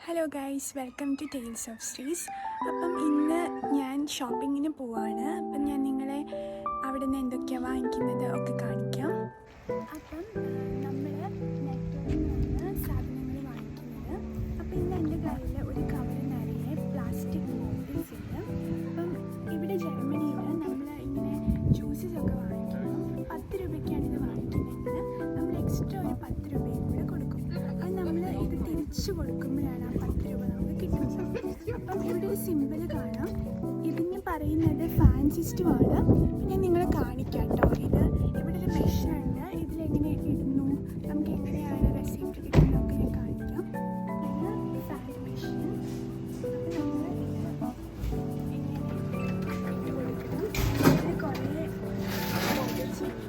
Hello guys, welcome to tales of Srees. അപ്പം ഇന്ന് ഞാൻ ഷോപ്പിങ്ങിന് പോവാണ്. അപ്പം ഞാൻ നിങ്ങളെ അവിടെ നിന്ന് എന്തൊക്കെയാണ് വാങ്ങിക്കുന്നത് ഒക്കെ കാണിക്കാം. അപ്പം നമ്മൾ നെറ്റോയിൽ നിന്നാണ് സാധനങ്ങൾ വാങ്ങിക്കുന്നത്. അപ്പം ഇന്ന് എൻ്റെ കയ്യിൽ ഒരു കവർ നിറയെ പ്ലാസ്റ്റിക് ബോട്ടിൽസ് ഉണ്ട്. അപ്പം ഇവിടെ ജർമ്മനിയിൽ നമ്മൾ ഇങ്ങനെ ജ്യൂസസ് ഒക്കെ വാങ്ങിക്കണം. 10 രൂപയ്ക്കാണ് ഇത് വാങ്ങിക്കുന്നതെങ്കിൽ നമ്മൾ എക്സ്ട്രാ ഒരു 10 രൂപയും കൂടെ കൊടുക്കും. അപ്പം നമ്മൾ ഇത് തിരിച്ചു കൊടുക്കുമ്പോഴാണ് ആ 10 രൂപ നമുക്ക് കിട്ടുന്നത്. അപ്പം ഇവിടെ ഒരു സിമ്പിൾ കാണാം. ഇതിന് പറയുന്നത് ഫാൻസിസ്റ്റുമാണ്. ഞാൻ നിങ്ങളെ കാണിക്കാം കേട്ടോ. ഇത് ഇവിടെ ഒരു മെഷീനുണ്ട്. ഇതിലെങ്ങനെ ഇടുന്നു, നമുക്ക് എങ്ങനെയാണ് റെസിപ്റ്റ് കിട്ടുന്നതൊക്കെ ഞാൻ കാണിക്കാം. ഇത് ഫാൻ മെഷീൻ. നമ്മൾ ഇങ്ങനെ ഇട്ട് കൊടുക്കണം. ഇതിൽ കുറേ ബോട്ടിൽസ് ഉണ്ട്.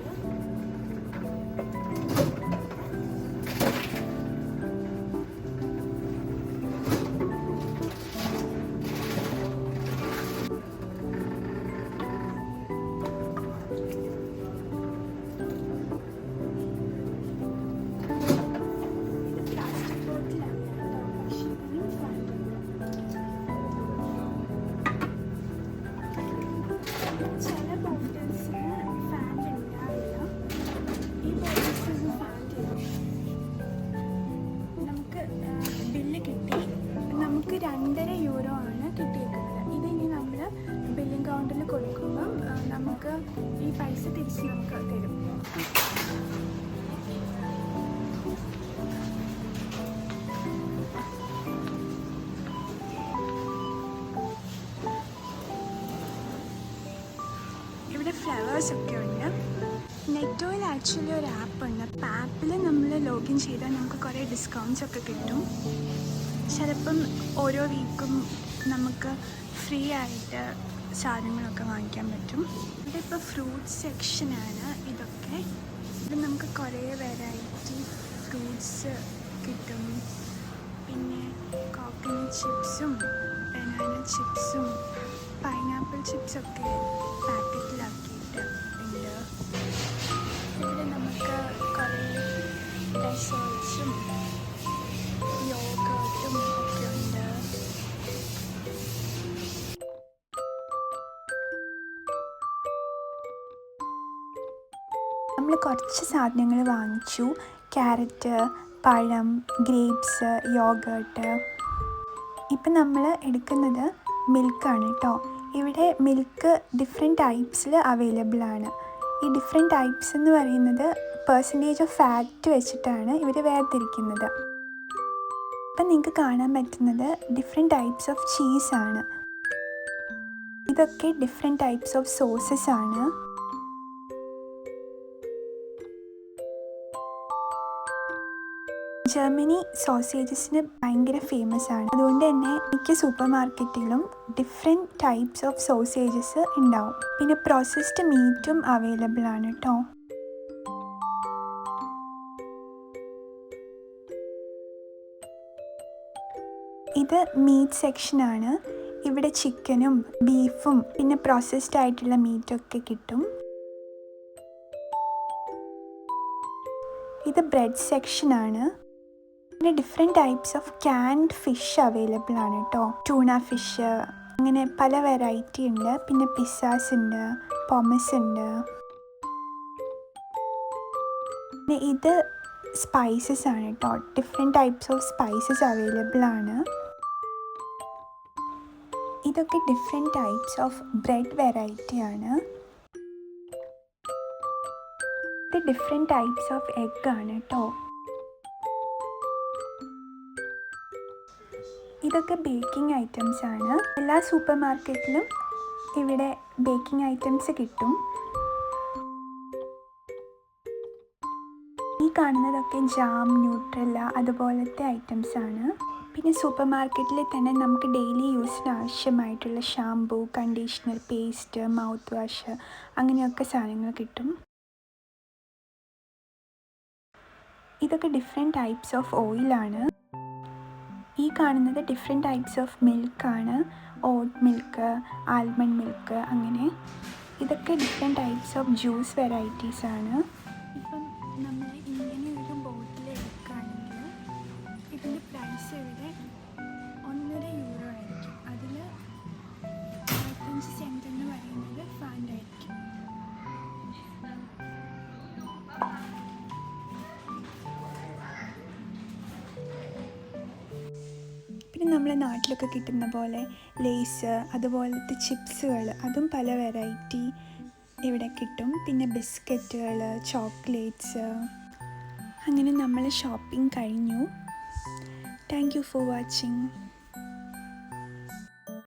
ചില ബോട്ടിൽസിന് ഫാൻ ഉണ്ടാവില്ല. ഈ ബോട്ടിൽസിന് ഫാൻ ചെയ്യും. നമുക്ക് ബില്ല് കിട്ടി. നമുക്ക് 2.5 യൂറോ ആണ് കിട്ടിയിരിക്കുന്നത്. ഇതിനി നമ്മൾ ബില്ലിംഗ് കൗണ്ടറിൽ കൊടുക്കുമ്പം നമുക്ക് ഈ പൈസ തിരിച്ച് നമുക്ക് തരും. ഇവിടെ ഫ്ലവേഴ്സ് ഒക്കെ ഉണ്ട്. നെറ്റോയിൽ ആക്ച്വലി ഒരു ആപ്പ് ഉണ്ട്. അപ്പോൾ ആപ്പിൽ നമ്മൾ ലോഗിൻ ചെയ്താൽ നമുക്ക് കുറേ ഡിസ്കൗണ്ട്സ് ഒക്കെ കിട്ടും. ചിലപ്പം ഓരോ വീക്കും നമുക്ക് ഫ്രീ ആയിട്ട് സാധനങ്ങളൊക്കെ വാങ്ങിക്കാൻ പറ്റും. ഇവിടെ ഇപ്പോൾ ഫ്രൂട്ട്സ് സെക്ഷനാണ്. ഇതൊക്കെ ഇത് നമുക്ക് കുറേ വെറൈറ്റി ഫ്രൂട്ട്സ് കിട്ടും. പിന്നെ കോക്കനട്ട് ചിപ്സും ബനാന ചിപ്സും പൈനാപ്പിൾ ചിപ്സൊക്കെ പാക്കറ്റിലാക്കിയിട്ട് ഉണ്ട്. ഇവിടെ നമുക്ക് കുറേ ഡെസേർട്ട്സും യോഗട്ടും ഒക്കെ ഉണ്ട്. നമ്മൾ കുറച്ച് സാധനങ്ങൾ വാങ്ങിച്ചു. ക്യാരറ്റ്, പഴം, ഗ്രേപ്സ്, യോഗട്ട്. ഇപ്പം നമ്മൾ എടുക്കുന്നത് മിൽക്കാണ് കേട്ടോ. ഇവിടെ മിൽക്ക് ഡിഫറെൻറ്റ് ടൈപ്സിൽ അവൈലബിൾ ആണ്. ഈ ഡിഫറെൻറ്റ് ടൈപ്സ് എന്ന് പറയുന്നത് പെർസെൻറ്റേജ് ഓഫ് ഫാറ്റ് വെച്ചിട്ടാണ് ഇവർ വേർതിരിക്കുന്നത്. ഇപ്പം നിങ്ങൾക്ക് കാണാൻ പറ്റുന്നത് ഡിഫറെൻറ്റ് ടൈപ്സ് ഓഫ് ചീസാണ്. ഇതൊക്കെ ഡിഫറെൻറ്റ് ടൈപ്സ് ഓഫ് സോസസ് ആണ്. ജർമ്മനി സോസേജസിന് ഭയങ്കര ഫേമസ് ആണ്. അതുകൊണ്ട് തന്നെ മിക്ക സൂപ്പർ മാർക്കറ്റിലും ഡിഫറെൻറ്റ് ടൈപ്സ് ഓഫ് സോസേജസ് ഉണ്ടാവും. പിന്നെ പ്രോസസ്ഡ് മീറ്റും അവൈലബിൾ ആണ് കേട്ടോ. ഇത് മീറ്റ് സെക്ഷനാണ്. ഇവിടെ ചിക്കനും ബീഫും പിന്നെ പ്രോസസ്ഡ് ആയിട്ടുള്ള മീറ്റൊക്കെ കിട്ടും. ഇത് ബ്രെഡ് സെക്ഷനാണ്. പിന്നെ different types of canned fish available ആണ് കേട്ടോ. ടൂണ ഫിഷ്, അങ്ങനെ പല വെറൈറ്റി ഉണ്ട്. പിന്നെ പിസ്സാസ് ഉണ്ട്, പോമസ് ഉണ്ട്. പിന്നെ ഇത് സ്പൈസസ് ആണ് കേട്ടോ. Different types of spices available ആണ്. ഇതൊക്കെ different types of bread variety ആണ്. ഇത് ഡിഫറെൻറ്റ് ടൈപ്സ് ഓഫ് എഗ് ആണ് കേട്ടോ. ഇതൊക്കെ ബേക്കിംഗ് ഐറ്റംസ് ആണ്. എല്ലാ സൂപ്പർ മാർക്കറ്റിലും ഇവിടെ ബേക്കിംഗ് ഐറ്റംസ് കിട്ടും. ഈ കാണുന്നതൊക്കെ ജാം, ന്യൂട്രെല്ല അതുപോലത്തെ ഐറ്റംസ് ആണ്. പിന്നെ സൂപ്പർ മാർക്കറ്റിൽ തന്നെ നമുക്ക് ഡെയിലി യൂസിന് ആവശ്യമായിട്ടുള്ള shampoo, conditioner, paste, mouth wash അങ്ങനെയൊക്കെ സാധനങ്ങൾ കിട്ടും. ഇതൊക്കെ ഡിഫറെൻറ്റ് ടൈപ്സ് ഓഫ് ഓയിലാണ്. ഈ കാണുന്നത് ഡിഫറെൻറ്റ് ടൈപ്സ് ഓഫ് മിൽക്കാണ്. ഓട്ട് മിൽക്ക്, ആൽമണ്ട് മിൽക്ക്, അങ്ങനെ ഇതൊക്കെ different types of juice varieties ആണ്. ഇപ്പം നമ്മൾ ഇങ്ങനെ ഒരു ബോട്ടിൽ എടുക്കുകയാണെങ്കിൽ ഇതിൻ്റെ പ്രൈസ് ഇവിടെ പിന്നെ നമ്മളെ നാട്ടിലൊക്കെ കിട്ടുന്ന പോലെ ലേസ് അതുപോലത്തെ ചിപ്സുകൾ അതും പല വെറൈറ്റി ഇവിടെ കിട്ടും. പിന്നെ ബിസ്ക്കറ്റുകൾ, ചോക്ലേറ്റ്സ്. അങ്ങനെ നമ്മൾ ഷോപ്പിംഗ് കഴിഞ്ഞു. Thank you for watching.